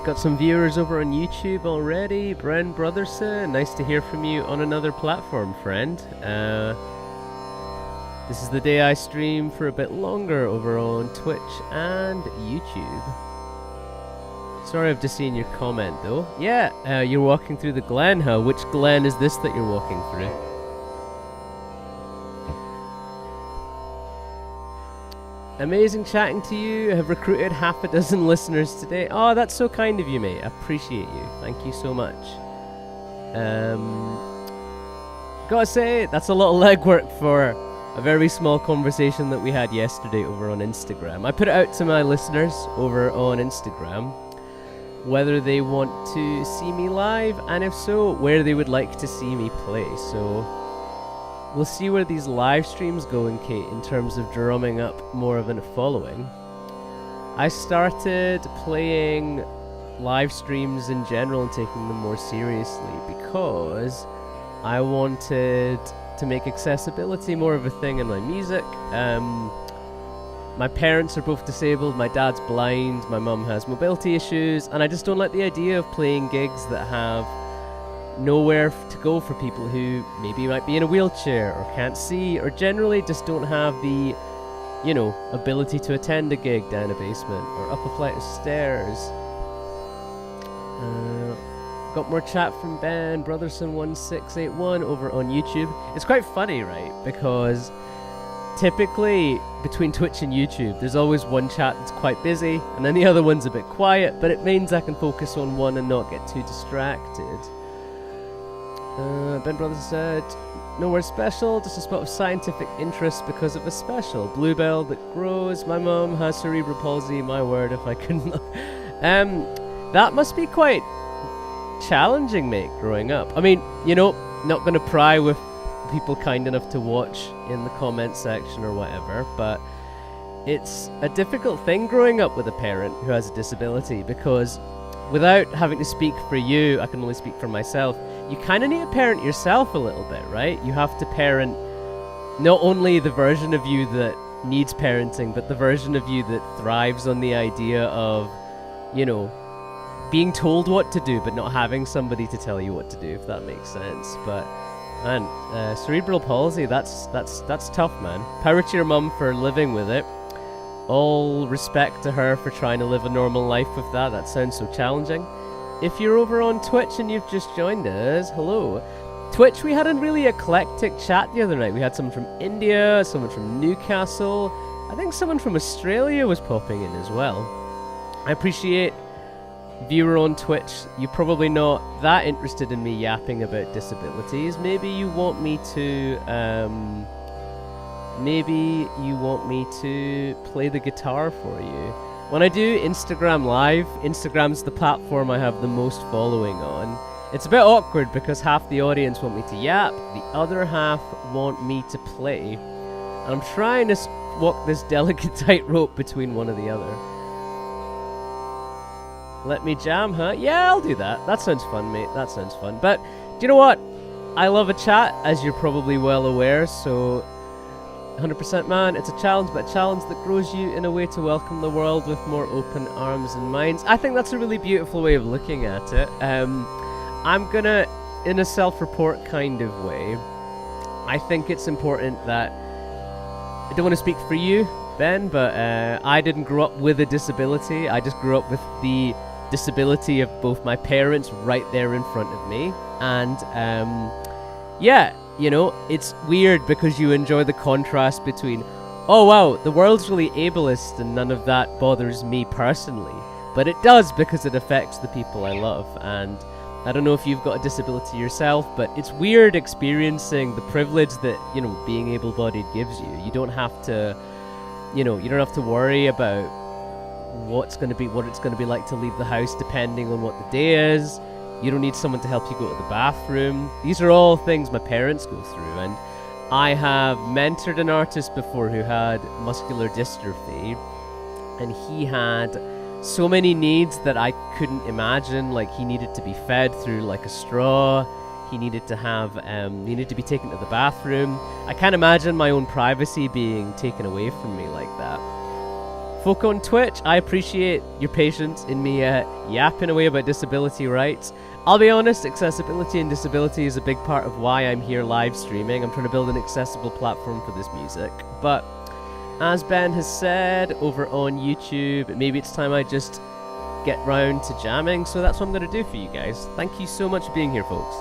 Got some viewers over on YouTube already. Bren Brotherson, nice to hear from you on another platform, friend. This is the day I stream for a bit longer over on Twitch and YouTube. Sorry I've just seen your comment though. Yeah, you're walking through the glen, huh? Which glen is this that you're walking through? Amazing chatting to you. I have recruited half a dozen listeners today. Oh, that's so kind of you, mate. I appreciate you. Thank you so much. Gotta say, that's a lot of legwork for a very small conversation that we had yesterday over on Instagram. I put it out to my listeners over on Instagram whether they want to see me live, and if so, where they would like to see me play. So we'll see where these live streams go in terms of drumming up more of a following. I started playing live streams in general and taking them more seriously because I wanted to make accessibility more of a thing in my music. My parents are both disabled, my dad's blind, my mum has mobility issues, and I just don't like the idea of playing gigs that have nowhere to go for people who maybe might be in a wheelchair or can't see or generally just don't have the, you know, ability to attend a gig down a basement or up a flight of stairs. Got more chat from Ben Brotherson1681 over on YouTube. It's quite funny, right? Because typically between Twitch and YouTube there's always one chat that's quite busy and then the other one's a bit quiet, but it means I can focus on one and not get too distracted. Ben Brothers said, nowhere special, just a spot of scientific interest because of a special bluebell that grows. My mum has cerebral palsy, my word, if I couldn't. That must be quite challenging, mate, growing up. I mean, you know, not going to pry with people kind enough to watch in the comment section or whatever, but it's a difficult thing growing up with a parent who has a disability, because without having to speak for you, I can only speak for myself, you kind of need to parent yourself a little bit, right? You have to parent not only the version of you that needs parenting, but the version of you that thrives on the idea of, you know, being told what to do, but not having somebody to tell you what to do, if that makes sense. But man, cerebral palsy, that's tough, man. Power to your mum for living with it. All respect to her for trying to live a normal life with that. That sounds so challenging. if you're over on Twitch and you've just joined us, hello. Twitch, we had a really eclectic chat the other night. We had someone from India, someone from Newcastle. I think someone from Australia was popping in as well. I appreciate viewer on Twitch. You're probably not that interested in me yapping about disabilities. Maybe you want me to play the guitar for you. When I do Instagram Live, Instagram's the platform I have the most following on. It's a bit awkward because half the audience want me to yap, the other half want me to play. And I'm trying to walk this delicate tightrope between one or the other. Let me jam, huh? Yeah, I'll do that. That sounds fun, mate. That sounds fun. But, do you know what? I love a chat, as you're probably well aware, so 100% man, it's a challenge, but a challenge that grows you in a way to welcome the world with more open arms and minds. I think that's a really beautiful way of looking at it. I'm gonna, in a self-report kind of way, I think it's important that, I don't want to speak for you, Ben, but I didn't grow up with a disability. I just grew up with the disability of both my parents right there in front of me. And yeah, you know, it's weird because you enjoy the contrast between, oh wow, the world's really ableist and none of that bothers me personally. But it does because it affects the people I love. And I don't know if you've got a disability yourself, but it's weird experiencing the privilege that, you know, being able-bodied gives you. You don't have to, you know, you don't have to worry about what it's going to be like to leave the house depending on what the day is. You don't need someone to help you go to the bathroom. These are all things my parents go through, and I have mentored an artist before who had muscular dystrophy, and he had so many needs that I couldn't imagine. Like, he needed to be fed through like a straw. He needed to have, he needed to be taken to the bathroom. I can't imagine my own privacy being taken away from me like that. Folk on Twitch, I appreciate your patience in me yapping away about disability rights. I'll be honest, accessibility and disability is a big part of why I'm here live streaming. I'm trying to build an accessible platform for this music. But as Ben has said over on YouTube, maybe it's time I just get round to jamming. So that's what I'm going to do for you guys. Thank you so much for being here, folks.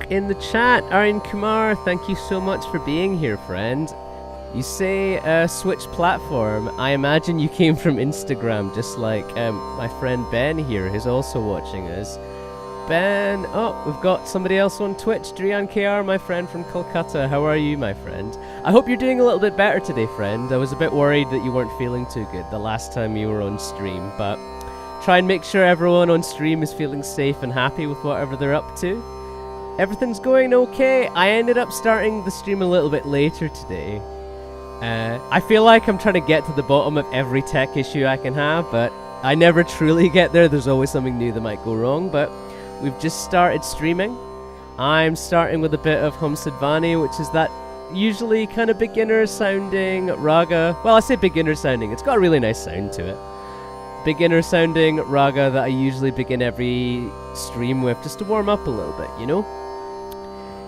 In the chat, Aryan Kumar, thank you so much for being here, friend. You say switch platform. I imagine you came from Instagram, just like my friend Ben here, who's also watching us. Ben, oh, we've got somebody else on Twitch, Drian KR, my friend from Kolkata. How are you, my friend? I hope you're doing a little bit better today, friend. I was a bit worried that you weren't feeling too good the last time you were on stream, but try and make sure everyone on stream is feeling safe and happy with whatever they're up to. Everything's going okay. I ended up starting the stream a little bit later today. I feel like I'm trying to get to the bottom of every tech issue I can have, but I never truly get there. There's always something new that might go wrong, but we've just started streaming. I'm starting with a bit of Hamsadvani, which is that usually kind of beginner sounding raga. Well, I say beginner sounding, it's got a really nice sound to it. Beginner sounding raga that I usually begin every stream with, just to warm up a little bit, you know?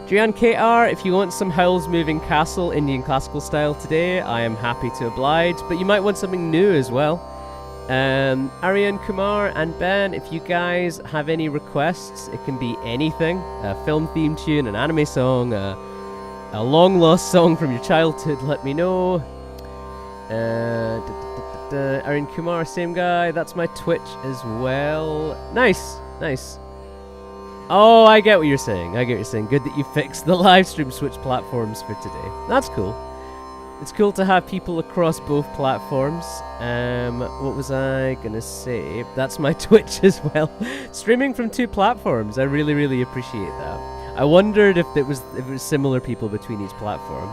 Drian KR, if you want some Howl's Moving Castle Indian classical style today, I am happy to oblige, but you might want something new as well. Aryan Kumar and Ben, if you guys have any requests, it can be anything. A film theme tune, an anime song, a long lost song from your childhood, let me know. Aryan Kumar, same guy, that's my Twitch as well. Nice. Oh, I get what you're saying. Good that you fixed the live stream Switch platforms for today. That's cool. It's cool to have people across both platforms. What was I gonna say? That's my Twitch as well. Streaming from 2 platforms. I really, really appreciate that. I wondered if it was similar people between each platform.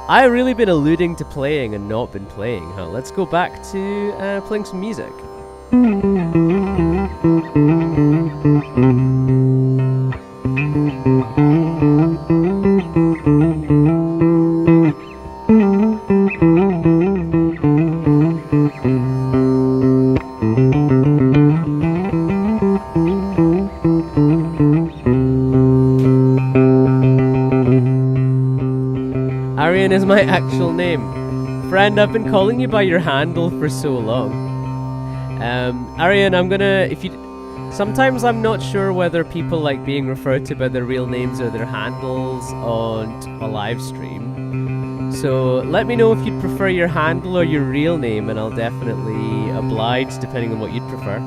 I've really been alluding to playing and not been playing, huh? Let's go back to playing some music. Aryan is my actual name. Friend, I've been calling you by your handle for so long. Aryan, I'm gonna, sometimes I'm not sure whether people like being referred to by their real names or their handles on a live stream. So let me know if you'd prefer your handle or your real name, and I'll definitely oblige depending on what you'd prefer.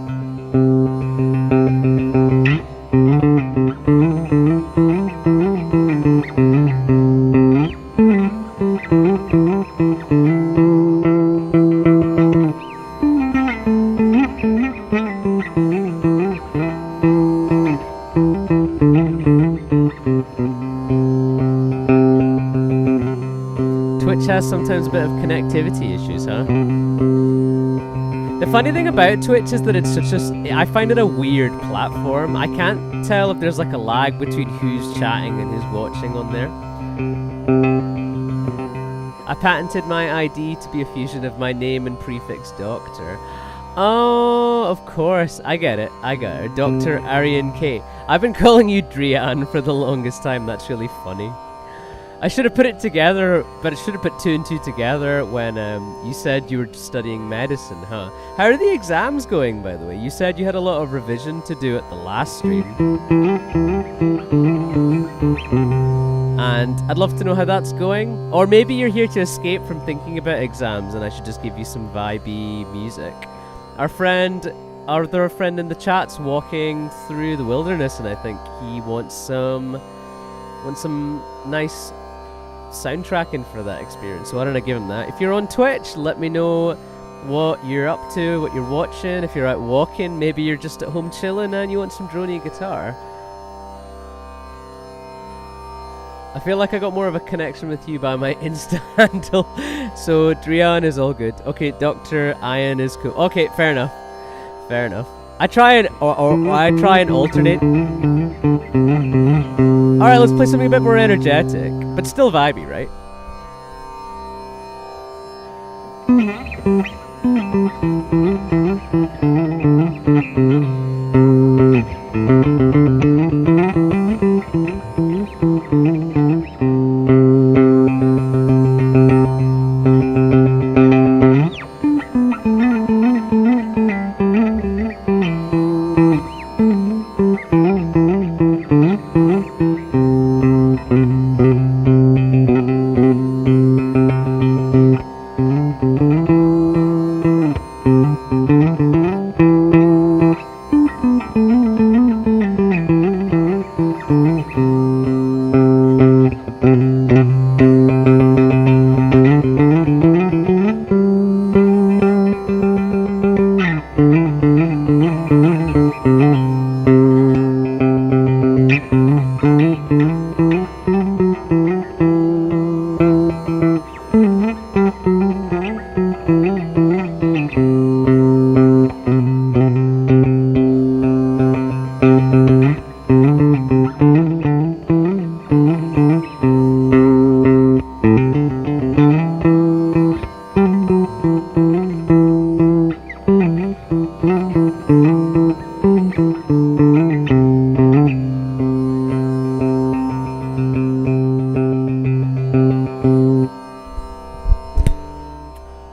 Has sometimes a bit of connectivity issues, huh? The funny thing about Twitch is that it's I find it a weird platform. I can't tell if there's like a lag between who's chatting and who's watching on there. I patented my ID to be a fusion of my name and prefix Doctor. Oh, of course. I get it. Dr. Aryan K. I've been calling you Drian for the longest time. That's really funny. I should have put it together, but I should have put 2 and 2 together when you said you were studying medicine, huh? How are the exams going, by the way? You said you had a lot of revision to do at the last stream. And I'd love to know how that's going. Or maybe you're here to escape from thinking about exams and I should just give you some vibey music. Our other friend in the chat's walking through the wilderness, and I think he wants some nice soundtracking for that experience, so why don't I give him that. If you're on Twitch, let me know what you're up to, what you're watching. If you're out walking, maybe you're just at home chilling and you want some drony guitar. I feel like I got more of a connection with you by my Insta handle. So Drian is all good. Okay, Dr. Ian is cool. Okay, fair enough. I try and alternate. Alright, let's play something a bit more energetic, but still vibey, right?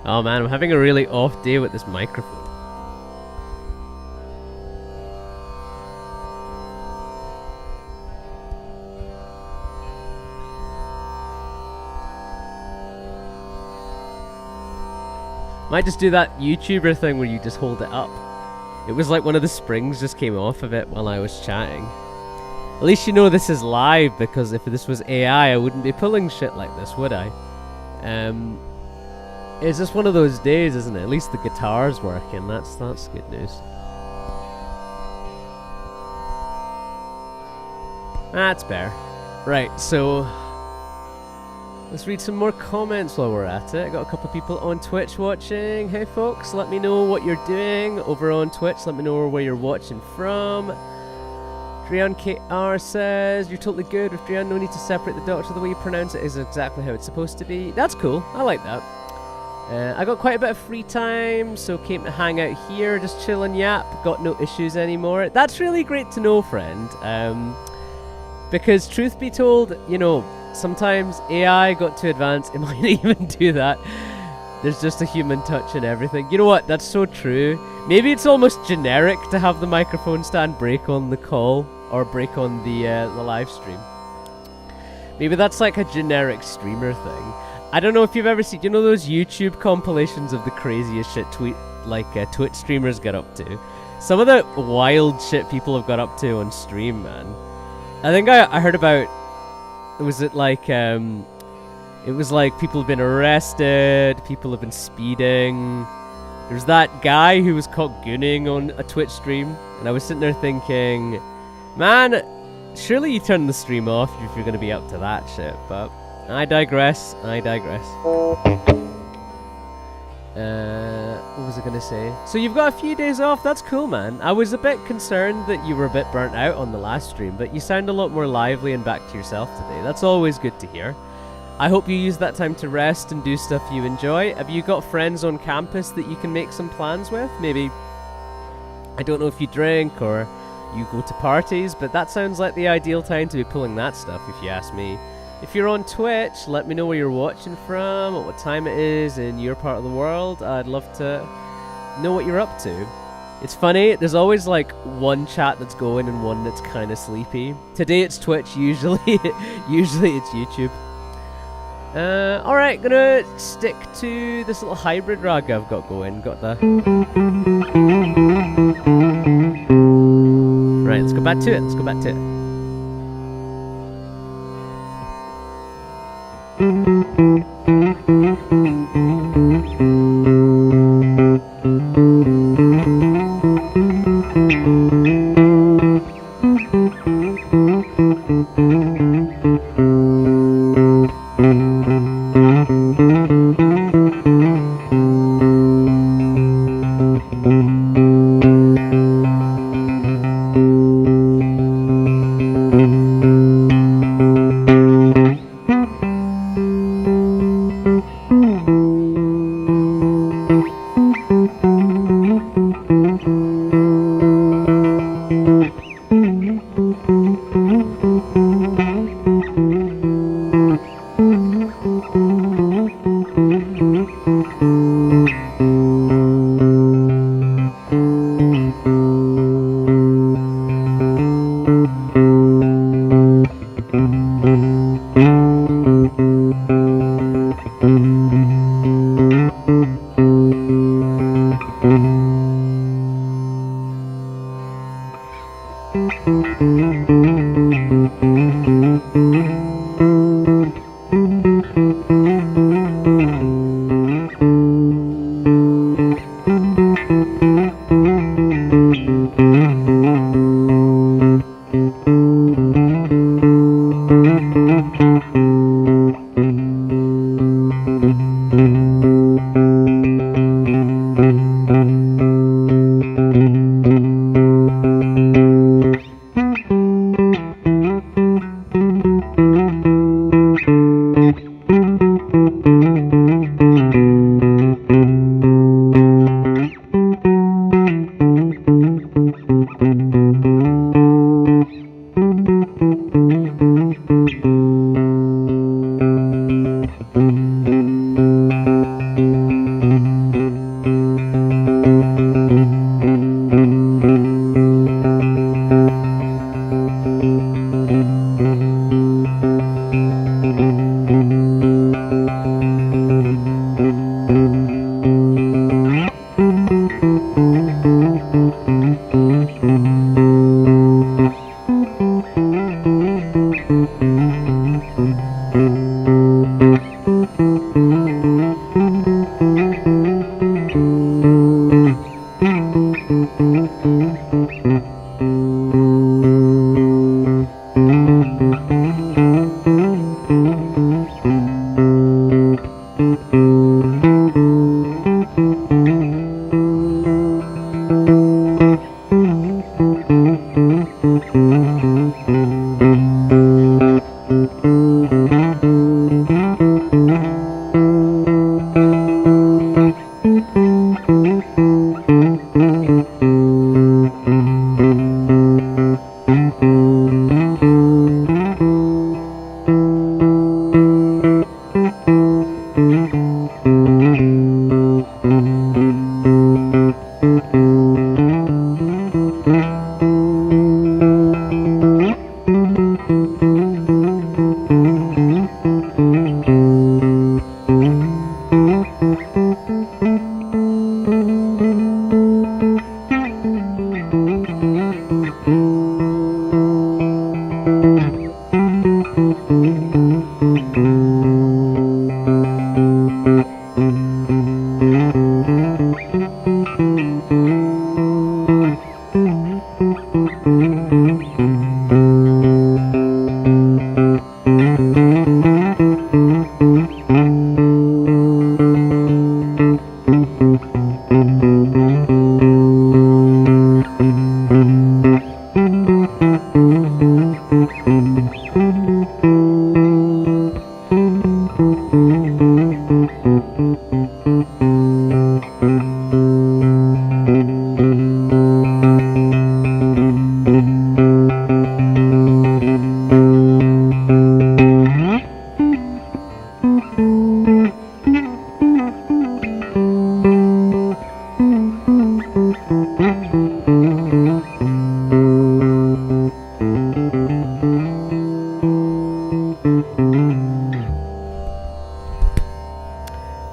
Oh man, I'm having a really off day with this microphone. Might just do that YouTuber thing where you just hold it up. It was like one of the springs just came off of it while I was chatting. At least you know this is live, because if this was AI, I wouldn't be pulling shit like this, would I? It's just one of those days, isn't it? At least the guitar's working. That's good news. That's better. Right, so let's read some more comments while we're at it. I got a couple of people on Twitch watching. Hey folks, let me know what you're doing over on Twitch. Let me know where you're watching from. Drian KR says, you're totally good with Drian. No need to separate the doctor. The way you pronounce it is exactly how it's supposed to be. That's cool. I like that. I got quite a bit of free time, so came to hang out here, just chill and yap. Got no issues anymore. That's really great to know, friend. Because truth be told, you know, sometimes AI got too advanced. It might even do that. There's just a human touch in everything. You know what? That's so true. Maybe it's almost generic to have the microphone stand break on the call or break on the live stream. Maybe that's like a generic streamer thing. I don't know if you've ever seen, you know, those YouTube compilations of the craziest shit Twitch streamers get up to. Some of the wild shit people have got up to on stream, man. I think I heard about, was it like people have been arrested, people have been speeding. There's that guy who was caught gooning on a Twitch stream, and I was sitting there thinking, man, surely you turn the stream off if you're going to be up to that shit, but I digress. What was I going to say? So you've got a few days off. That's cool, man. I was a bit concerned that you were a bit burnt out on the last stream, but you sound a lot more lively and back to yourself today. That's always good to hear. I hope you use that time to rest and do stuff you enjoy. Have you got friends on campus that you can make some plans with? Maybe, I don't know if you drink or you go to parties, but that sounds like the ideal time to be pulling that stuff, if you ask me. If you're on Twitch, let me know where you're watching from, at what time it is in your part of the world. I'd love to know what you're up to. It's funny, there's always like one chat that's going and one that's kind of sleepy. Today it's Twitch, usually it's YouTube. Alright, gonna stick to this little hybrid rag I've got going. Got the... Right, let's go back to it, it.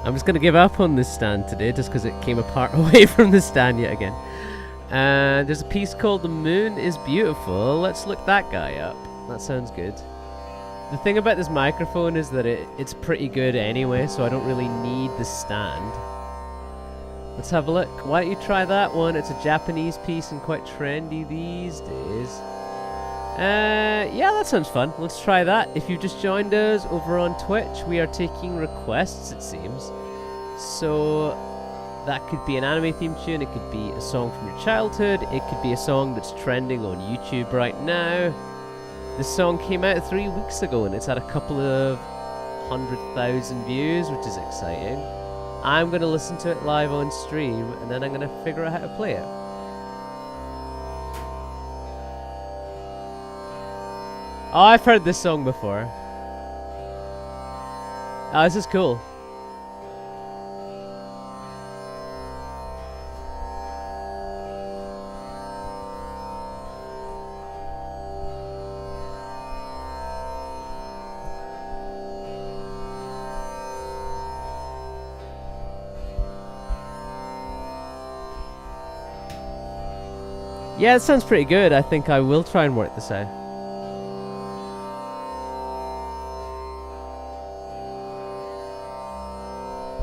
I'm just going to give up on this stand today just because it came apart away from the stand yet again. And there's a piece called The Moon is Beautiful. Let's look that guy up. That sounds good. The thing about this microphone is that it's pretty good anyway, so I don't really need the stand. Let's have a look. Why don't you try that one? It's a Japanese piece and quite trendy these days. Yeah, that sounds fun. Let's try that. If you've just joined us over on Twitch, we are taking requests, it seems. So that could be an anime theme tune, it could be a song from your childhood, it could be a song that's trending on YouTube right now. This song came out 3 weeks ago and it's had a couple of 100,000 views, which is exciting. I'm going to listen to it live on stream and then I'm going to figure out how to play it. Oh, I've heard this song before. Oh, this is cool. Yeah, it sounds pretty good. I think I will try and work this out.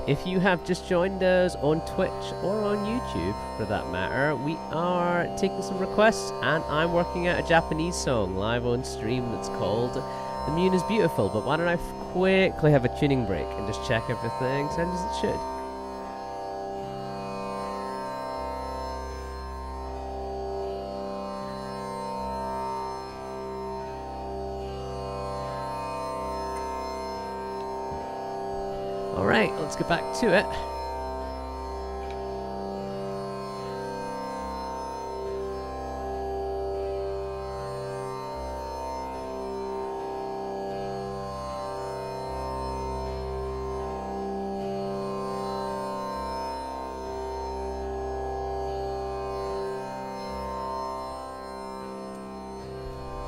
If you have just joined us on Twitch or on YouTube, for that matter, we are taking some requests and I'm working out a Japanese song live on stream that's called The Moon is Beautiful. But why don't I quickly have a tuning break and just check everything sounds as it should. Alright, let's get back to it.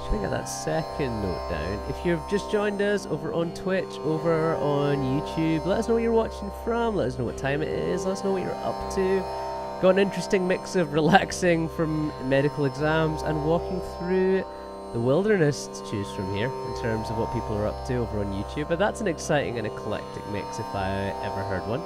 Should I get that second note down? If you've just joined us over on Twitch, over on YouTube, let us know where you're watching from, let us know what time it is, let us know what you're up to. Got an interesting mix of relaxing from medical exams and walking through the wilderness to choose from here in terms of what people are up to over on YouTube. But that's an exciting and eclectic mix if I ever heard one.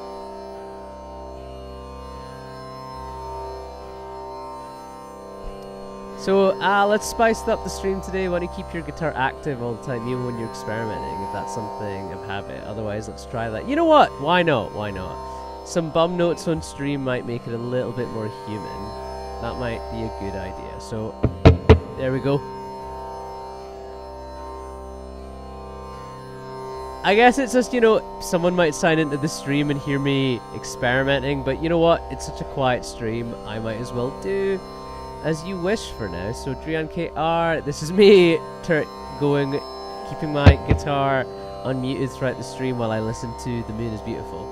So let's spice up the stream today. Why don't you keep your guitar active all the time, even when you're experimenting, if that's something of habit. Otherwise, let's try that. You know what? Why not? Why not? Some bum notes on stream might make it a little bit more human. That might be a good idea. So there we go. I guess it's just, you know, someone might sign into the stream and hear me experimenting, but you know what? It's such a quiet stream, I might as well do as you wish for now. So Drian KR, this is me keeping my guitar unmuted throughout the stream while I listen to The Moon is Beautiful.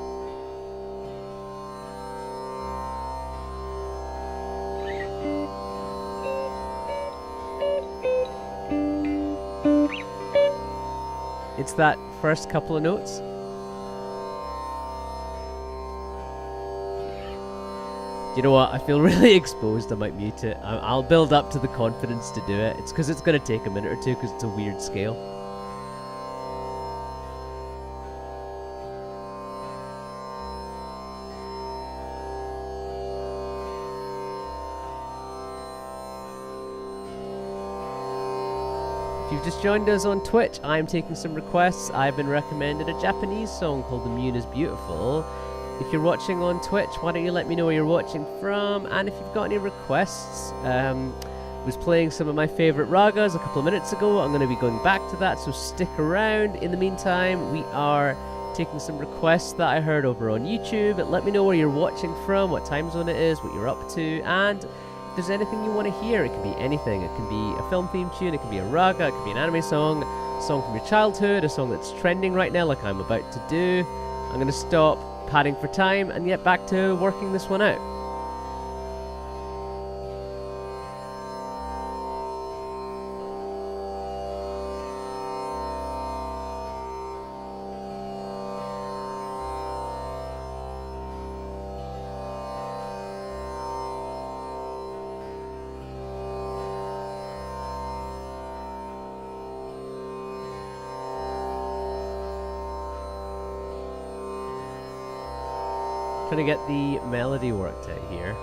It's that first couple of notes. You know what? I feel really exposed. I might mute it. I'll build up to the confidence to do it. It's because it's going to take a minute or two because it's a weird scale. If you've just joined us on Twitch, I'm taking some requests. I've been recommended a Japanese song called The Moon is Beautiful. If you're watching on Twitch, why don't you let me know where you're watching from? And if you've got any requests, was playing some of my favourite ragas a couple of minutes ago. I'm going to be going back to that, so stick around. In the meantime, we are taking some requests that I heard over on YouTube. Let me know where you're watching from, what time zone it is, what you're up to, and if there's anything you want to hear. It can be anything. It can be a film theme tune, it can be a raga, it can be an anime song, a song from your childhood, a song that's trending right now like I'm about to do. I'm going to stop padding for time and get back to working this one out. Trying to get the melody worked out here,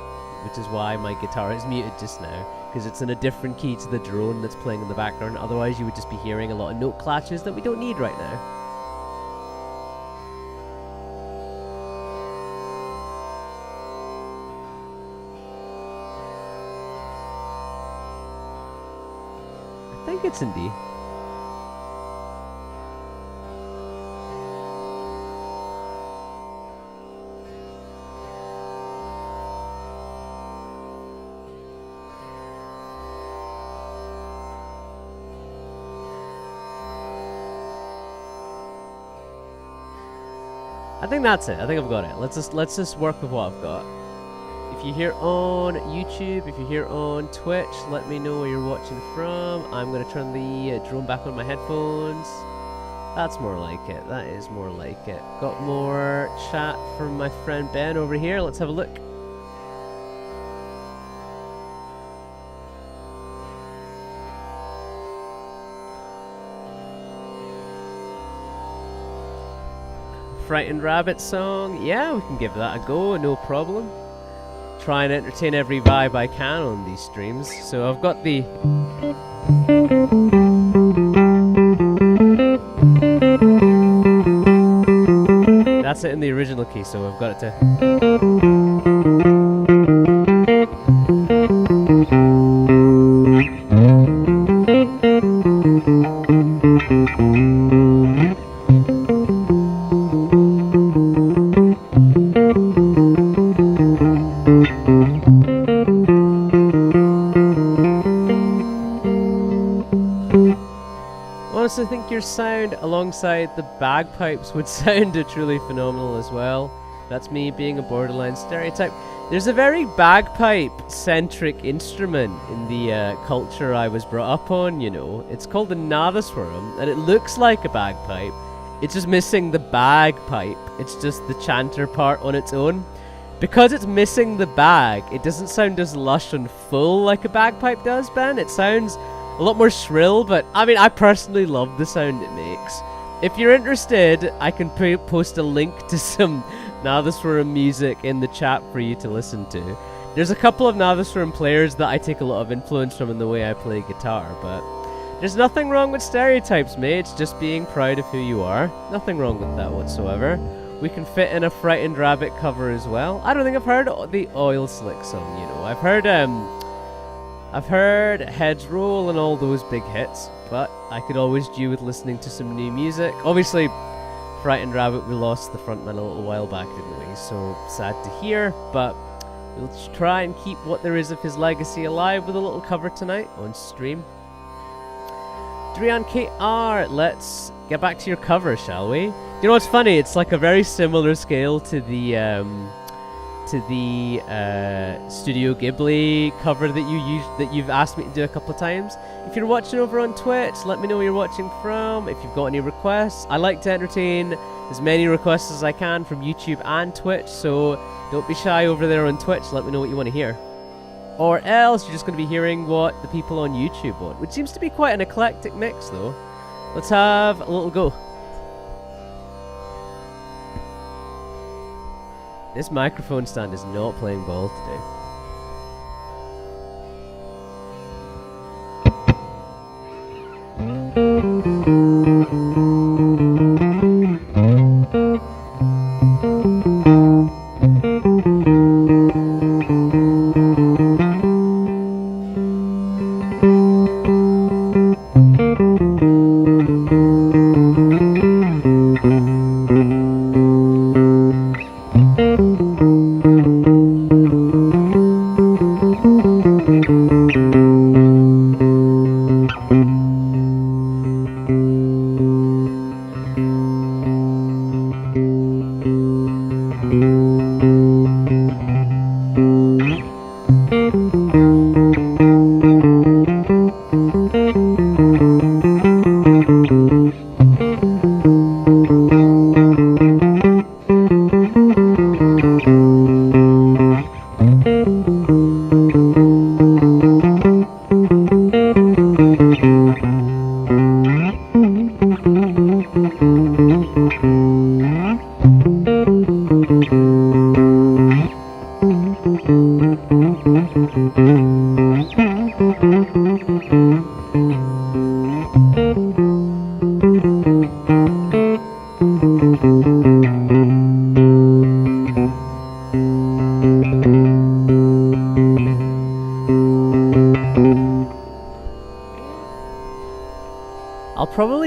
which is why my guitar is muted just now, because it's in a different key to the drone that's playing in the background. Otherwise you would just be hearing a lot of note clashes that we don't need right now. I think it's in D. I think that's it. I think I've got it. Let's just work with what I've got. If you're here on YouTube, if you're here on Twitch, let me know where you're watching from. I'm going to turn the drone back on my headphones. That's more like it. That is more like it. Got more chat from my friend Ben over here. Let's have a look. Frightened Rabbit song. Yeah, we can give that a go, no problem. Try and entertain every vibe I can on these streams. So I've got the... That's it in the original key, so I've got it to... I think your sound alongside the bagpipes would sound truly phenomenal as well. That's me being a borderline stereotype. There's a very bagpipe-centric instrument in the culture I was brought up on, you know. It's called the Nadaswaram, and it looks like a bagpipe. It's just missing the bagpipe. It's just the chanter part on its own. because it's missing the bag, it doesn't sound as lush and full like a bagpipe does, Ben. It sounds a lot more shrill, but I mean, I personally love the sound it makes. If you're interested, I can post a link to some Natheswaram music in the chat for you to listen to. There's a couple of Natheswaram players that I take a lot of influence from in the way I play guitar, but there's nothing wrong with stereotypes, mate. It's just being proud of who you are. Nothing wrong with that whatsoever. We can fit in a Frightened Rabbit cover as well. I don't think I've heard the Oil Slick song, you know. I've heard Heads Roll and all those big hits, but I could always do with listening to some new music. Obviously, Frightened Rabbit, we lost the frontman a little while back, didn't we? So sad to hear, but we'll try and keep what there is of his legacy alive with a little cover tonight on stream. Drian KR, let's get back to your cover, shall we? You know what's funny? It's like a very similar scale to the Studio Ghibli cover that you've asked me to do a couple of times. If you're watching over on Twitch, let me know where you're watching from. If you've got any requests, I like to entertain as many requests as I can from YouTube and Twitch, so don't be shy over there on Twitch. Let me know what you want to hear. Or else you're just going to be hearing what the people on YouTube want, which seems to be quite an eclectic mix though. Let's have a little go. This microphone stand is not playing ball today.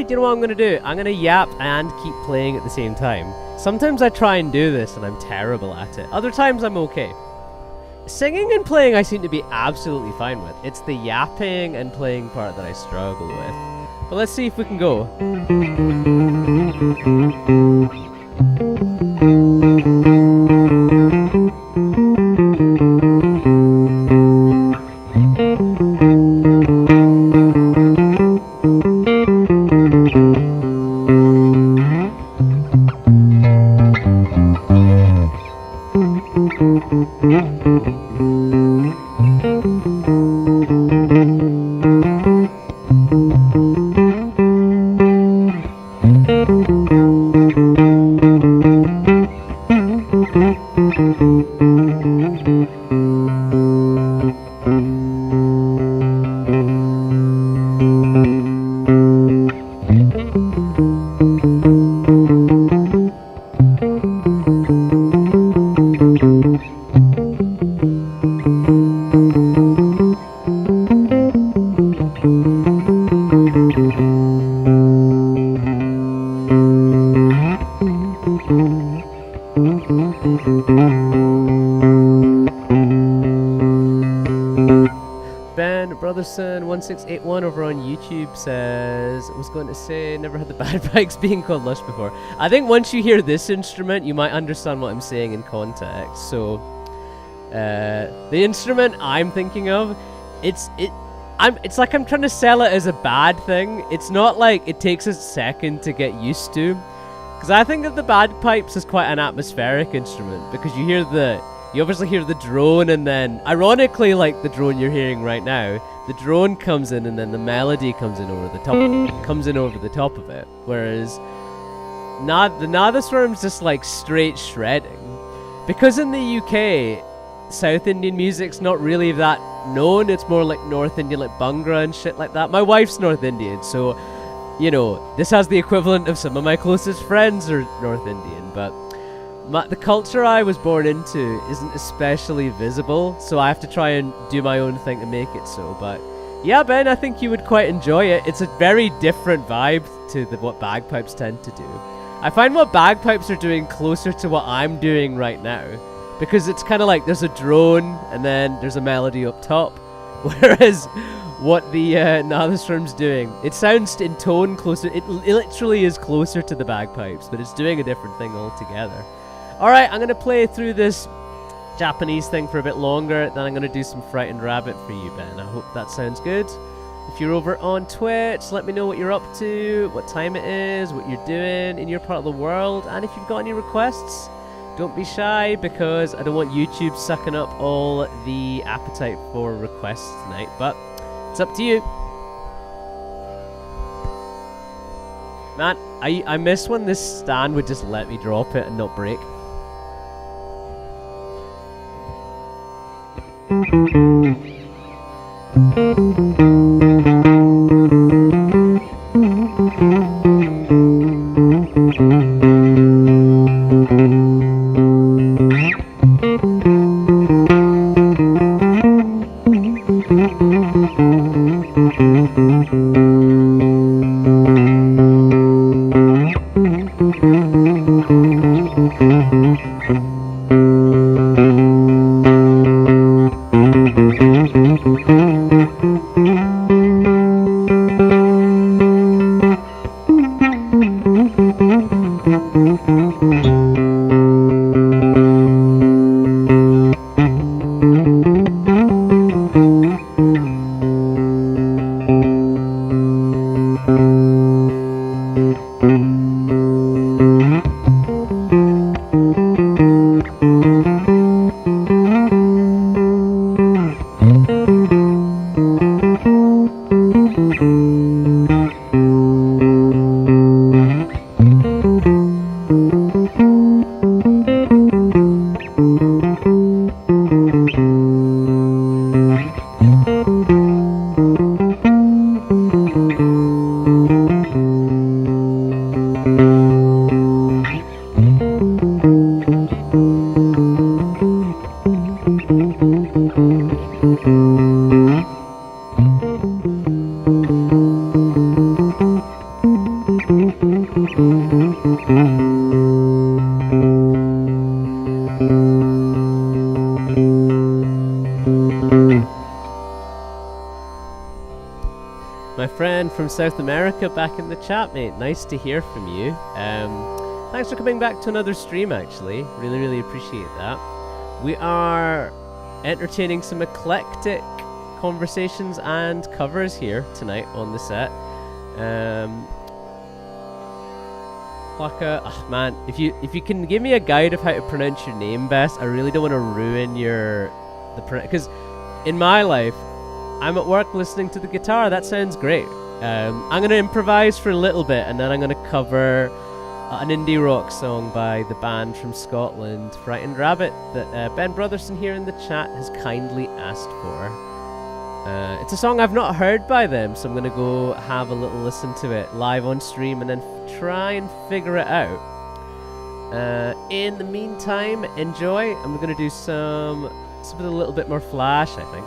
Do you know what I'm going to do? I'm going to yap and keep playing at the same time. Sometimes I try and do this and I'm terrible at it. Other times I'm okay. Singing and playing I seem to be absolutely fine with. It's the yapping and playing part that I struggle with. But let's see if we can go. Ben1681 over on YouTube says, I was going to say, never had the bad bikes being called lush before. I think once you hear this instrument, you might understand what I'm saying in context. So, the instrument I'm thinking of, it's like I'm trying to sell it as a bad thing. It's not like it takes a second to get used to. Because I think that the bagpipes is quite an atmospheric instrument, because you hear the You obviously hear the drone, and then, ironically, like the drone you're hearing right now, the drone comes in, and then the melody comes in over the top of it. Whereas, the Nadaswaram's just like straight shredding. Because in the UK, South Indian music's not really that known. It's more like North Indian, like Bhangra and shit like that. My wife's North Indian, so, you know, this has the equivalent of some of my closest friends are North Indian, but the culture I was born into isn't especially visible, so I have to try and do my own thing to make it so. But yeah, Ben, I think you would quite enjoy it. It's a very different vibe to what bagpipes tend to do. I find what bagpipes are doing closer to what I'm doing right now, because it's kind of like there's a drone and then there's a melody up top, whereas what the Nadaswaram's doing, it sounds in tone closer. It literally is closer to the bagpipes, but it's doing a different thing altogether. Alright, I'm going to play through this Japanese thing for a bit longer, then I'm going to do some Frightened Rabbit for you, Ben. I hope that sounds good. If you're over on Twitch, let me know what you're up to, what time it is, what you're doing in your part of the world, and if you've got any requests, don't be shy, because I don't want YouTube sucking up all the appetite for requests tonight, but it's up to you. Man, I miss when this stand would just let me drop it and not break. My friend from South America back in the chat, mate. Nice to hear from you. Thanks for coming back to another stream, actually. Really appreciate that. We are entertaining some eclectic conversations and covers here tonight on the set. Plaka, oh man, if you can give me a guide of how to pronounce your name best, I really don't want to ruin because in my life, I'm at work listening to the guitar. That sounds great. I'm going to improvise for a little bit, and then I'm going to cover an indie rock song by the band from Scotland, Frightened Rabbit, that Ben Brotherson here in the chat has kindly asked for. It's a song I've not heard by them, so I'm going to go have a little listen to it live on stream and then try and figure it out. In the meantime, enjoy, and we're going to do something a little bit more flash, I think.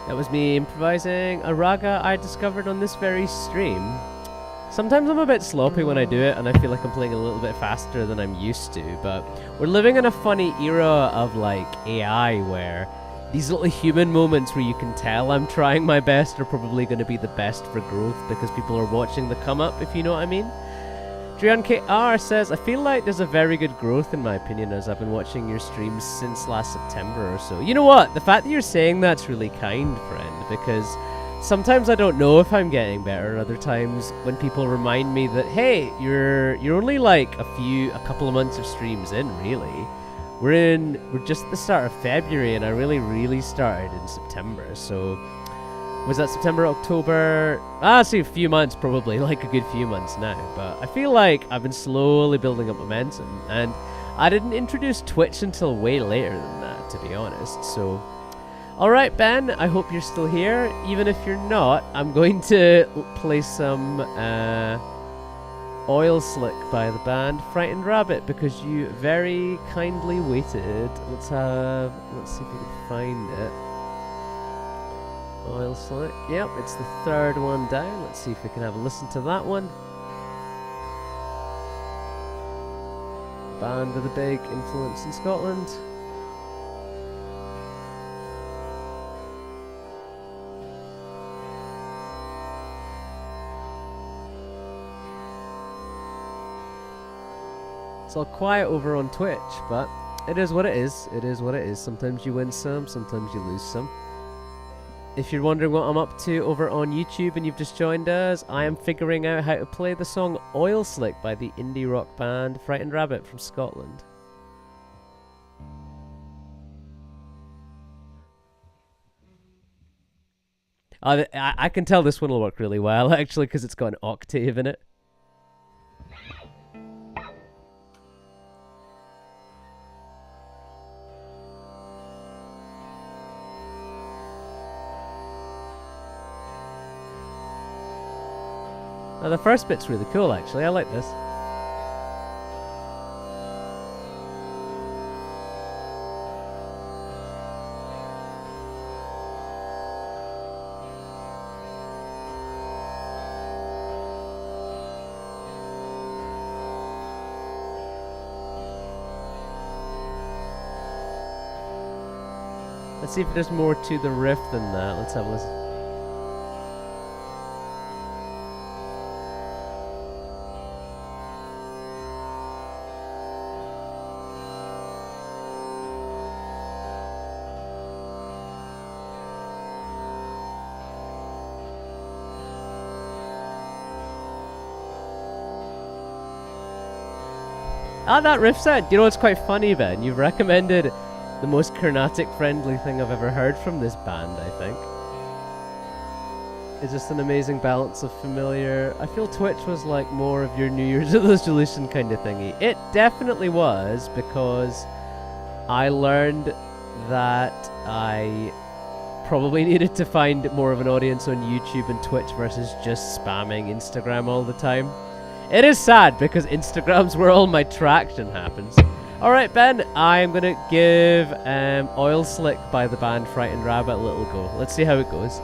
That was me improvising a raga I discovered on this very stream. Sometimes I'm a bit sloppy when I do it, and I feel like I'm playing a little bit faster than I'm used to, but we're living in a funny era of, like, AI, where these little human moments where you can tell I'm trying my best are probably going to be the best for growth, because people are watching the come up, if you know what I mean. Drian KR says, I feel like there's a very good growth in my opinion as I've been watching your streams since last September or so. You know what? The fact that you're saying that's really kind, friend, because sometimes I don't know if I'm getting better. Other times when people remind me that, hey, you're only like a couple of months of streams in, really. We're just at the start of February, and I really started in September, so was that September, October? See, a few months probably, like a good few months now. But I feel like I've been slowly building up momentum, and I didn't introduce Twitch until way later than that, to be honest. So, alright Ben, I hope you're still here. Even if you're not, I'm going to play some Oil Slick by the band Frightened Rabbit, because you very kindly waited. Let's see if we can find it. Oil Slick. Yep, it's the third one down. Let's see if we can have a listen to that one. Band with a big influence in Scotland. It's all quiet over on Twitch, but it is what it is. It is what it is. Sometimes you win some, sometimes you lose some. If you're wondering what I'm up to over on YouTube and you've just joined us, I am figuring out how to play the song Oil Slick by the indie rock band Frightened Rabbit from Scotland. I can tell this one will work really well, actually, because it's got an octave in it. Now the first bit's really cool, actually. I like this. Let's see if there's more to the riff than that. Let's have a listen. That riff set. You know what's quite funny, Ben? You've recommended the most Carnatic friendly thing I've ever heard from this band, I think. It's just an amazing balance of familiar. I feel Twitch was like more of your New Year's resolution kind of thingy. It definitely was, because I learned that I probably needed to find more of an audience on YouTube and Twitch versus just spamming Instagram all the time. It is sad, because Instagram's where all my traction happens. Alright Ben, I'm gonna give Oil Slick by the band Frightened Rabbit a little go. Let's see how it goes.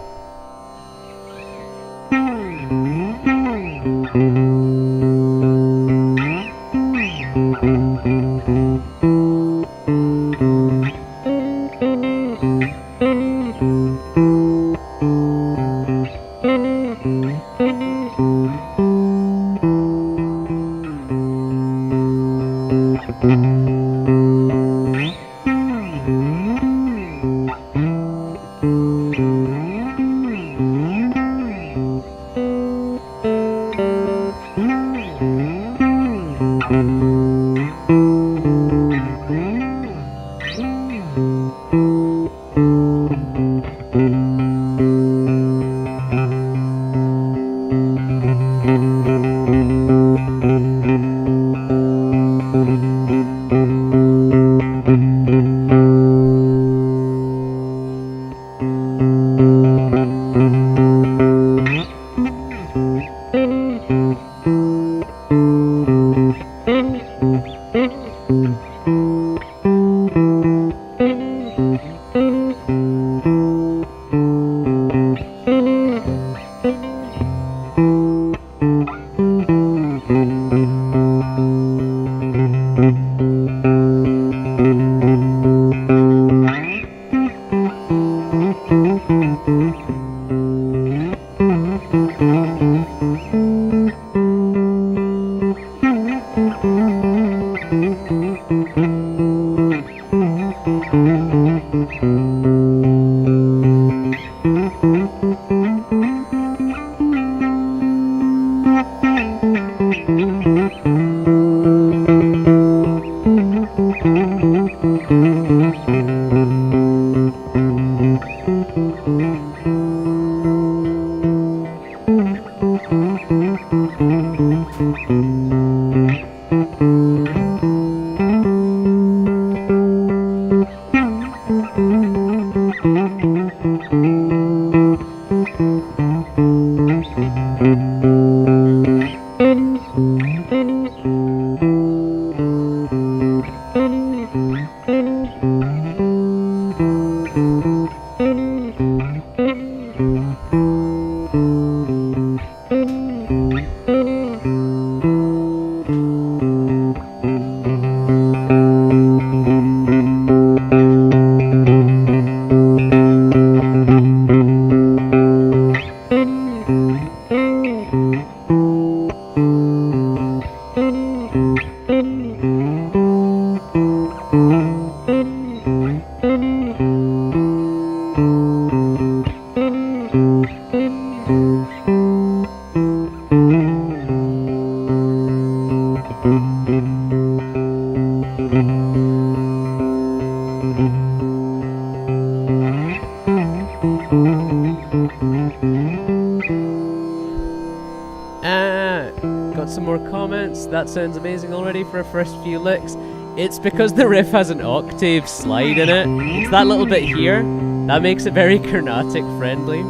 Got some more comments. That sounds amazing already for our first few licks. It's because the riff has an octave slide in it. It's that little bit here. That makes it very Carnatic friendly.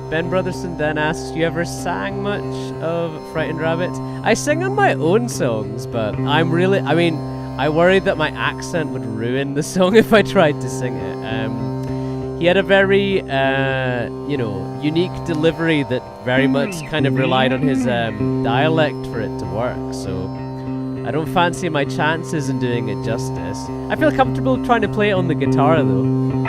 Ben Brotherson then asks, you ever sang much of Frightened Rabbit? I sing on my own songs, but I worried that my accent would ruin the song if I tried to sing it. He had a very, unique delivery that very much kind of relied on his dialect for it to work, so I don't fancy my chances in doing it justice. I feel comfortable trying to play it on the guitar, though.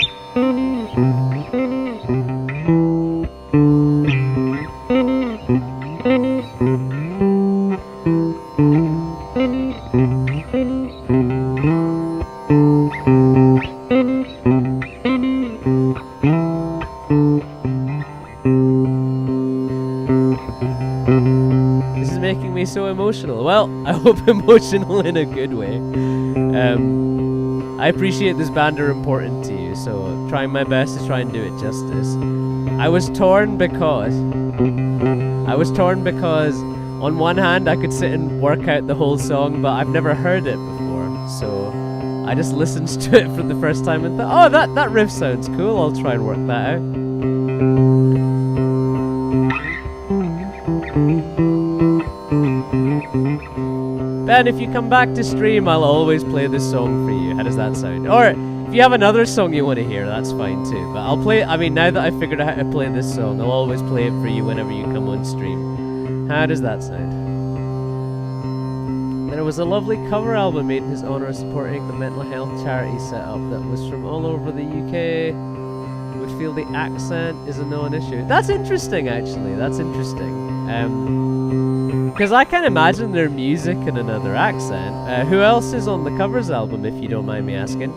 This is making me so emotional. Well, I hope emotional in a good way. I appreciate this band are important to you, so trying my best to try and do it justice. I was torn because on one hand I could sit and work out the whole song, but I've never heard it before, so I just listened to it for the first time and thought, oh, that riff sounds cool, I'll try and work that out. Ben, if you come back to stream, I'll always play this song for you. How does that sound? Or if you have another song you want to hear, that's fine too. But I'll play, now that I've figured out how to play this song, I'll always play it for you whenever you come on stream. How does that sound? There was a lovely cover album made in his honour supporting the mental health charity setup that was from all over the UK. Would feel the accent is a non-issue. That's interesting, actually. That's interesting. Because I can imagine their music in another accent. Who else is on the covers album, if you don't mind me asking?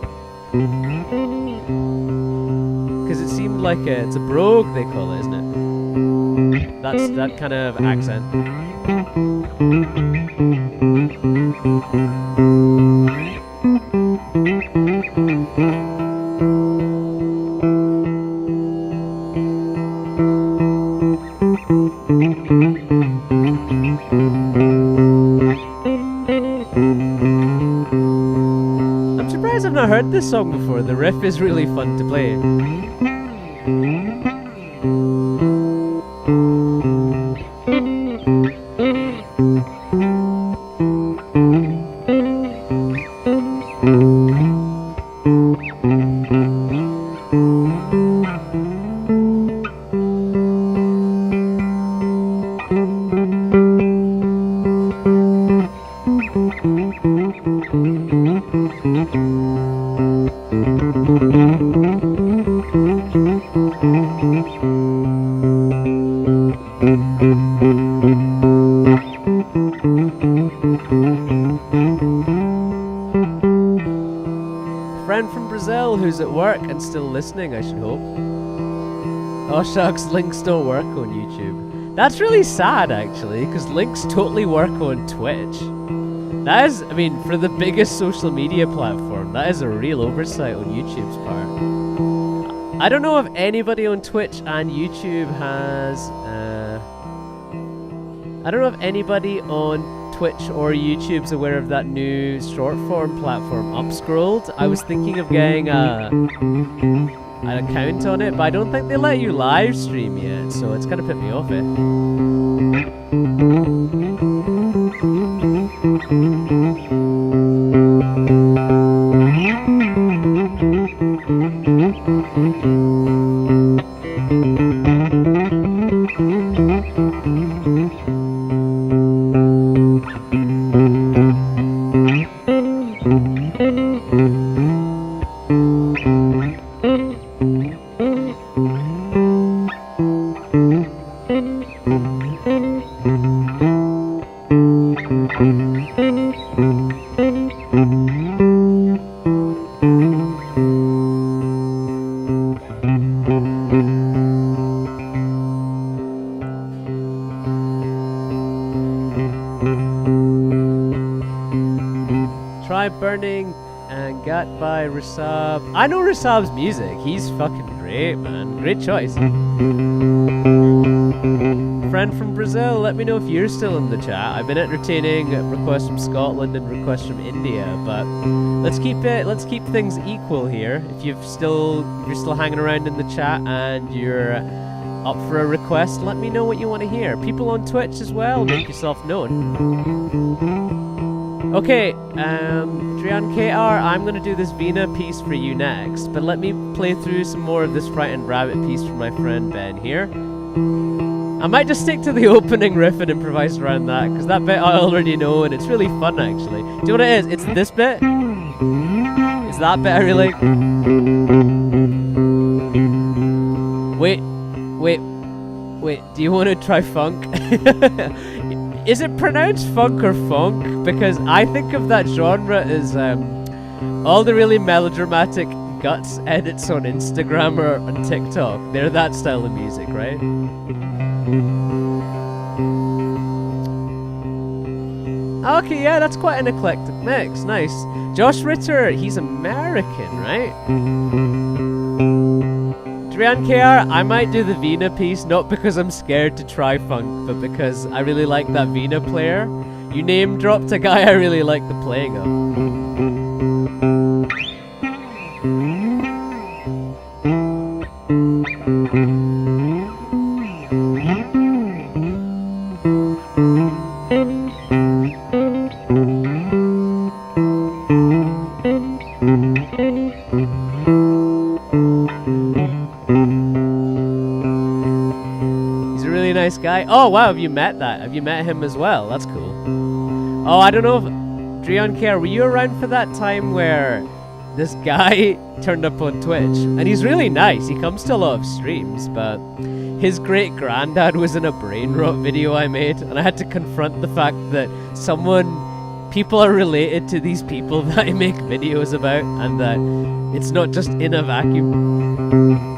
Because it seemed like it's a brogue, they call it, isn't it? That's that kind of accent. I'm surprised I've not heard this song before. The riff is really fun to play. Friend from Brazil who's at work and still listening, I should hope. Oh shucks, links don't work on YouTube. That's really sad actually, because links totally work on Twitch. That is, I mean, for the biggest social media platform, that is a real oversight on YouTube's part. I don't know if anybody on Twitch and YouTube has... I don't know if anybody on Twitch or YouTube's aware of that new short form platform, Upscrolled. I was thinking of getting an account on it, but I don't think they let you live stream yet, so it's kind of put me off it. Try Burning and Got by Rasab. I know Rasab's music. He's fucking great, man. Great choice. Friend from Brazil, let me know if you're still in the chat. I've been entertaining requests from Scotland and requests from India, but let's keep things equal here. If you're still hanging around in the chat and you're up for a request, let me know what you want to hear. People on Twitch as well, make yourself known. Okay, Drian KR, I'm going to do this Vina piece for you next, but let me play through some more of this Frightened Rabbit piece from my friend Ben here. I might just stick to the opening riff and improvise around that, because that bit I already know and it's really fun actually. Do you know what it is? It's this bit. It's that bit I really like. Wait, do you want to try funk? Is it pronounced funk or funk? Because I think of that genre as all the really melodramatic guts edits on Instagram or on TikTok. They're that style of music, right? Okay, yeah, that's quite an eclectic mix. Nice. Josh Ritter, he's American, right? Drian KR, I might do the Vina piece, not because I'm scared to try funk, but because I really like that Vina player. You name dropped a guy I really like the playing of. Guy. Oh wow, have you met that? Have you met him as well? That's cool. Oh, I don't know if Drian Kerr, were you around for that time where this guy turned up on Twitch? And he's really nice. He comes to a lot of streams, but his great granddad was in a brain rot video I made, and I had to confront the fact that people are related to these people that I make videos about, and that it's not just in a vacuum.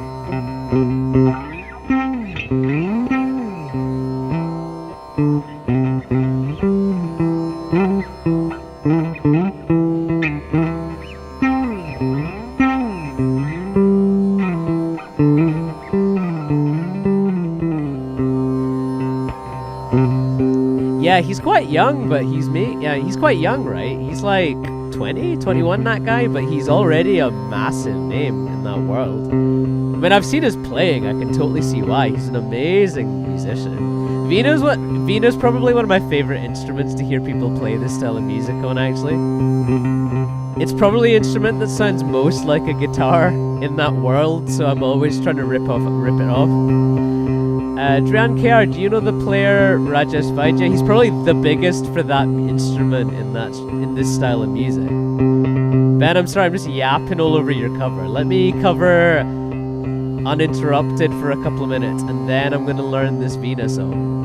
Yeah, he's quite young, but he's quite young, right? He's like 20, 21, that guy, but he's already a massive name in that world. I mean, I've seen his playing, I can totally see why. He's an amazing musician. Vina's probably one of my favorite instruments to hear people play this style of music on, actually. It's probably the instrument that sounds most like a guitar in that world, so I'm always trying to rip it off. Drian KR, do you know the player Rajesh Vaidya? He's probably the biggest for that instrument in this style of music. Ben, I'm sorry, I'm just yapping all over your cover. Let me cover uninterrupted for a couple of minutes, and then I'm gonna learn this Vina song.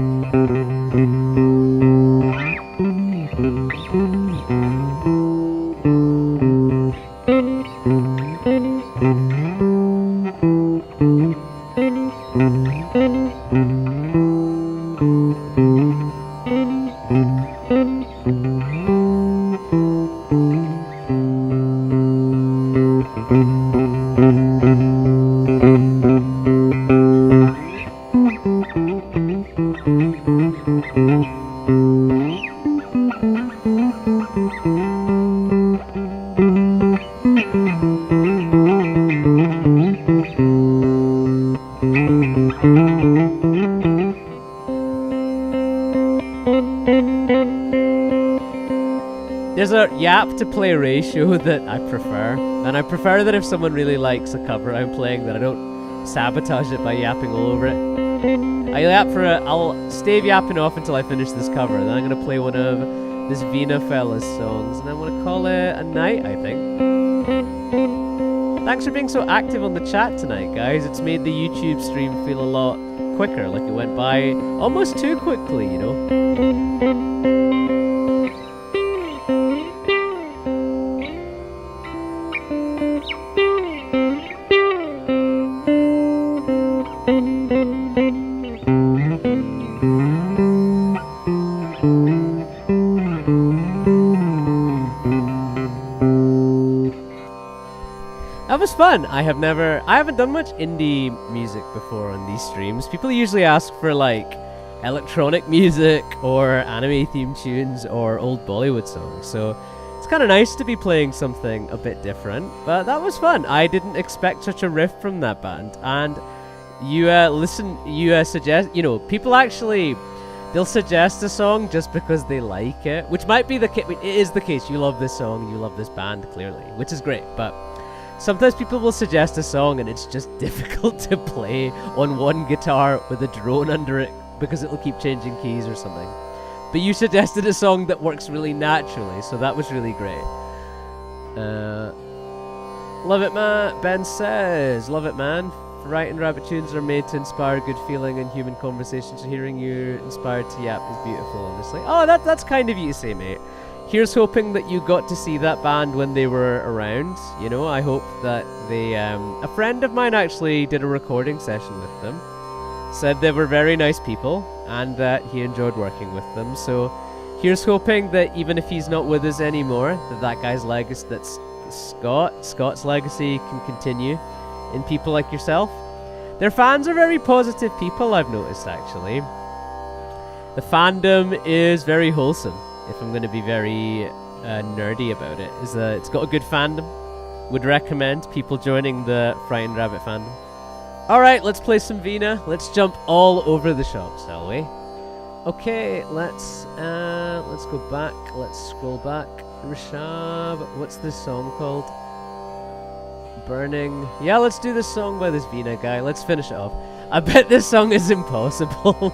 There's a yap to play ratio that I prefer, and I prefer that if someone really likes a cover I'm playing, that I don't sabotage it by yapping all over it. I'll stave yapping off until I finish this cover, then I'm gonna play one of this Vina fella's songs, and I'm gonna call it a night, I think. Thanks for being so active on the chat tonight, guys. It's made the YouTube stream feel a lot quicker, like it went by almost too quickly, you know? That was fun. I haven't done much indie music before on these streams. People usually ask for like electronic music or anime theme tunes or old Bollywood songs. So it's kind of nice to be playing something a bit different. But that was fun. I didn't expect such a riff from that band. And you suggest, people actually, they'll suggest a song just because they like it, which might be the case. It is the case. You love this song, you love this band, clearly, which is great. But sometimes people will suggest a song and it's just difficult to play on one guitar with a drone under it because it'll keep changing keys or something. But you suggested a song that works really naturally, so that was really great. Love it, man. Ben says, love it, man. Writing rabbit tunes are made to inspire good feeling and human conversation, so hearing you inspired to yap is beautiful, honestly. Oh, that's kind of you to say, mate. Here's hoping that you got to see that band when they were around. You know, I hope that they... a friend of mine actually did a recording session with them. Said they were very nice people and that he enjoyed working with them. So here's hoping that even if he's not with us anymore, that guy's legacy, that's Scott's legacy can continue in people like yourself. Their fans are very positive people, I've noticed, actually. The fandom is very wholesome. If I'm going to be very nerdy about it, it's got a good fandom. Would recommend people joining the Frightened Rabbit fandom. Alright, let's play some Vina. Let's jump all over the shop, shall we? Okay, let's go back. Let's scroll back. Rishab, what's this song called? Burning. Yeah, let's do this song by this Vina guy. Let's finish it off. I bet this song is impossible.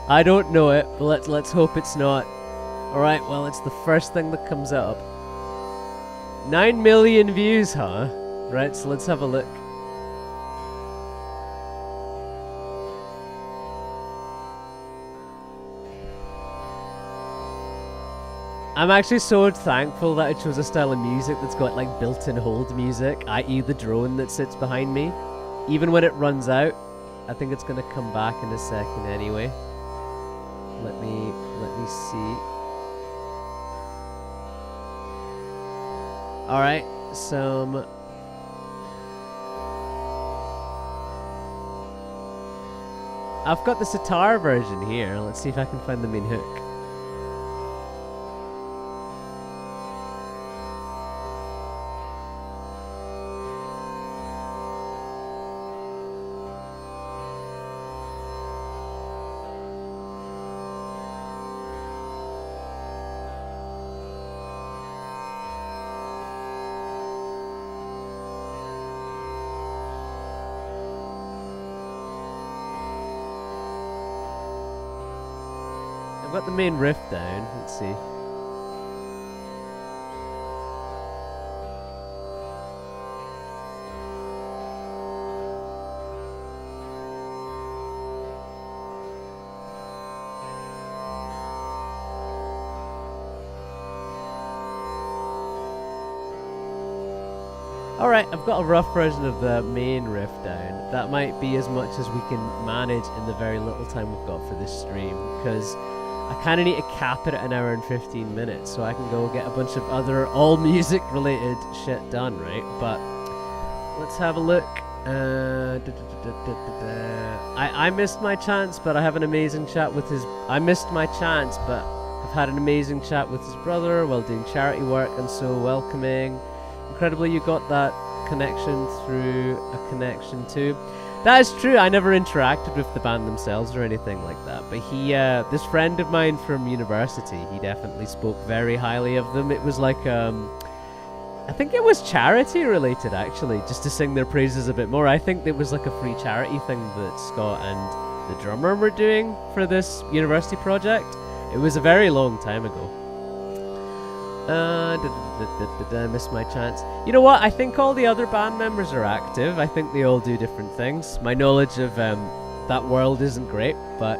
I don't know it, but let's hope it's not. Alright, well, it's the first thing that comes up. 9 million views, huh? Right, so let's have a look. I'm actually so thankful that I chose a style of music that's got like built-in hold music, i.e. the drone that sits behind me. Even when it runs out, I think it's gonna come back in a second anyway. Let me see. Alright, I've got the sitar version here. Let's see if I can find the main hook. I've got the main riff down. Let's see. Alright, I've got a rough version of the main riff down. That might be as much as we can manage in the very little time we've got for this stream, because I kind of need to cap it at 1 hour and 15 minutes so I can go get a bunch of other all music related shit done, right? But let's have a look. I missed my chance, but I have an amazing chat with his... I missed my chance, but I've had an amazing chat with his brother while doing charity work and so welcoming. Incredibly, you got that connection through a connection too. That is true. I never interacted with the band themselves or anything like that. But he, this friend of mine from university, he definitely spoke very highly of them. It was like, I think it was charity related actually, just to sing their praises a bit more. I think it was like a free charity thing that Scott and the drummer were doing for this university project. It was a very long time ago. I missed my chance. You know what? I think all the other band members are active. I think they all do different things. My knowledge of that world isn't great, but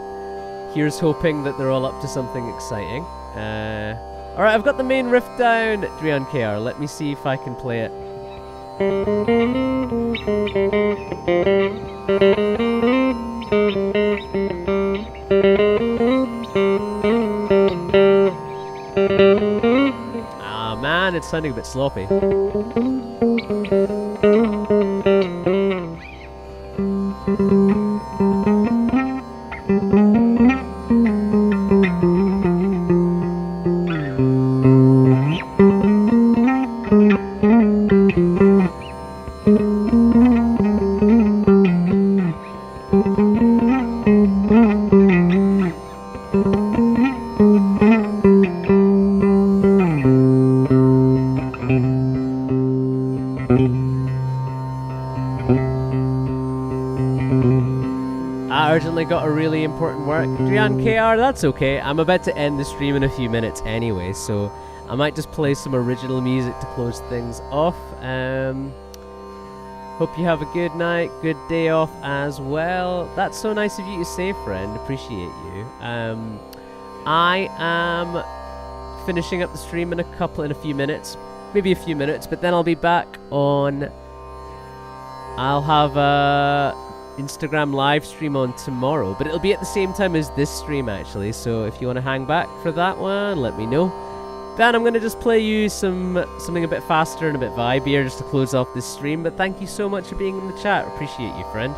here's hoping that they're all up to something exciting. Alright, I've got the main riff down, Drian KR. Let me see if I can play it. Ah man, it's sounding a bit sloppy. Got a really important work. Drian KR, that's okay. I'm about to end the stream in a few minutes anyway, so I might just play some original music to close things off. Hope you have a good night, good day off as well. That's so nice of you to say, friend. Appreciate you. I am finishing up the stream in a few minutes, maybe a few minutes, but then I'll be back on. I'll have a Instagram live stream on tomorrow, but it'll be at the same time as this stream actually, so if you want to hang back for that one, let me know. Dan, I'm going to just play you something a bit faster and a bit vibier just to close off this stream, but thank you so much for being in the chat. Appreciate you, friend.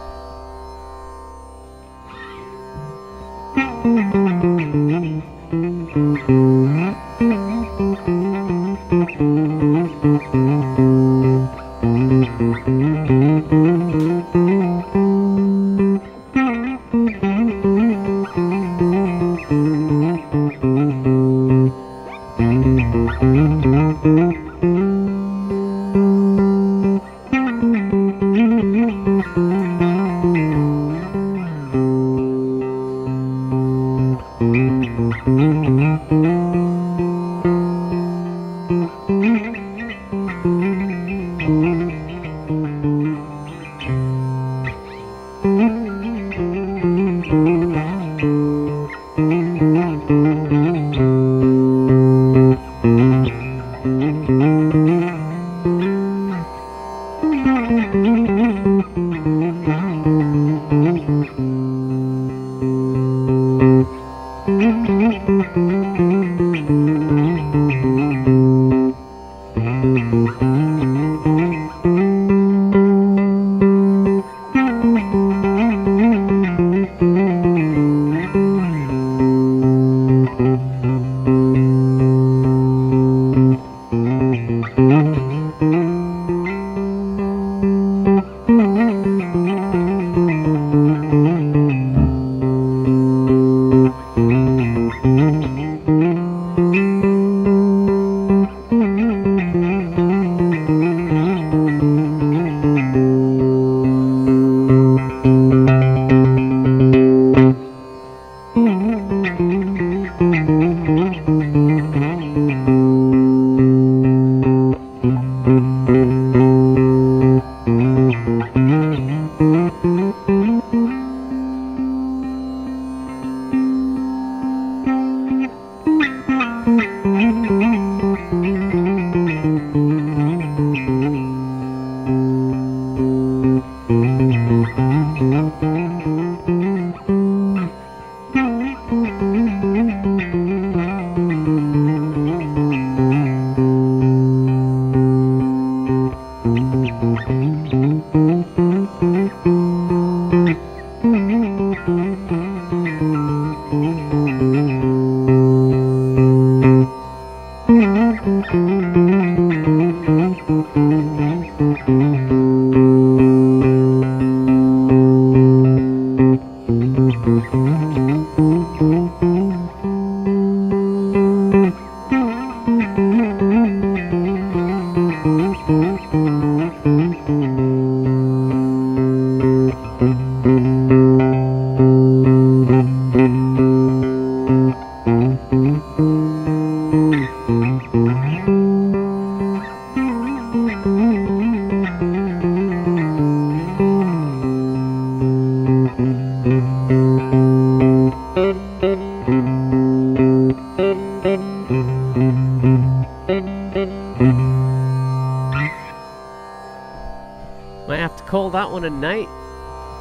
Might have to call that one a night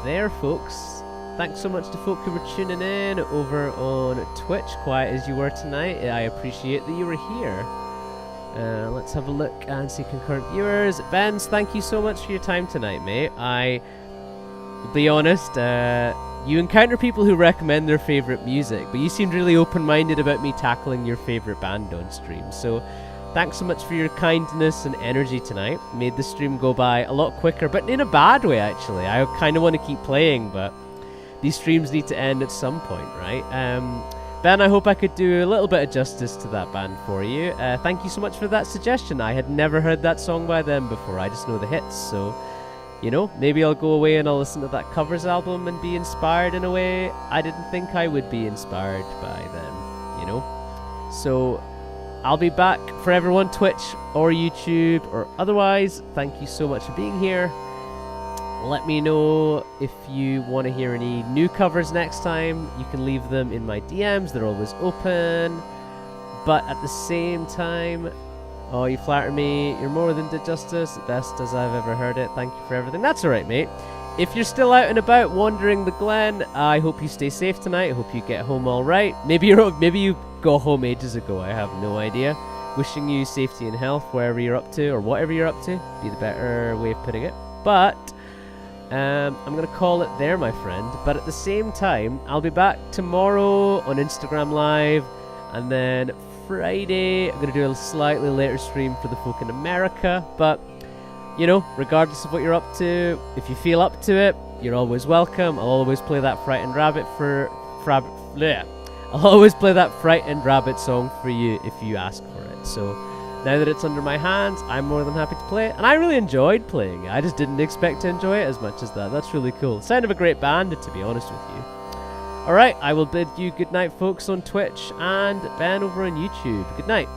there, folks. Thanks so much to folk who were tuning in over on Twitch, quiet as you were tonight. I appreciate that you were here. Let's have a look and see concurrent viewers. Benz, thank you so much for your time tonight, mate. I will be honest, you encounter people who recommend their favourite music, but you seemed really open-minded about me tackling your favourite band on stream. So thanks so much for your kindness and energy tonight. Made the stream go by a lot quicker, but in a bad way, actually. I kind of want to keep playing, but these streams need to end at some point, right? Ben, I hope I could do a little bit of justice to that band for you. Thank you so much for that suggestion. I had never heard that song by them before. I just know the hits, so, you know, maybe I'll go away and I'll listen to that covers album and be inspired in a way I didn't think I would be inspired by them, you know? So I'll be back for everyone, Twitch or YouTube or otherwise. Thank you so much for being here. Let me know if you want to hear any new covers next time. You can leave them in my DMs. They're always open. But at the same time, oh, you flatter me. You're more than did justice. Best as I've ever heard it. Thank you for everything. That's alright, mate. If you're still out and about wandering the Glen, I hope you stay safe tonight. I hope you get home all right. Maybe you got home ages ago. I have no idea. Wishing you safety and health wherever you're up to, or whatever you're up to. Be the better way of putting it. But I'm going to call it there, my friend. But at the same time, I'll be back tomorrow on Instagram Live. And then Friday, I'm going to do a slightly later stream for the folk in America. But, you know, regardless of what you're up to, if you feel up to it, you're always welcome. I'll always play that Frightened Rabbit I'll always play that Frightened Rabbit song for you if you ask for it. So now that it's under my hands, I'm more than happy to play it. And I really enjoyed playing it. I just didn't expect to enjoy it as much as that. That's really cool. Sound of a great band, to be honest with you. Alright, I will bid you good night, folks, on Twitch and Ben over on YouTube. Good night.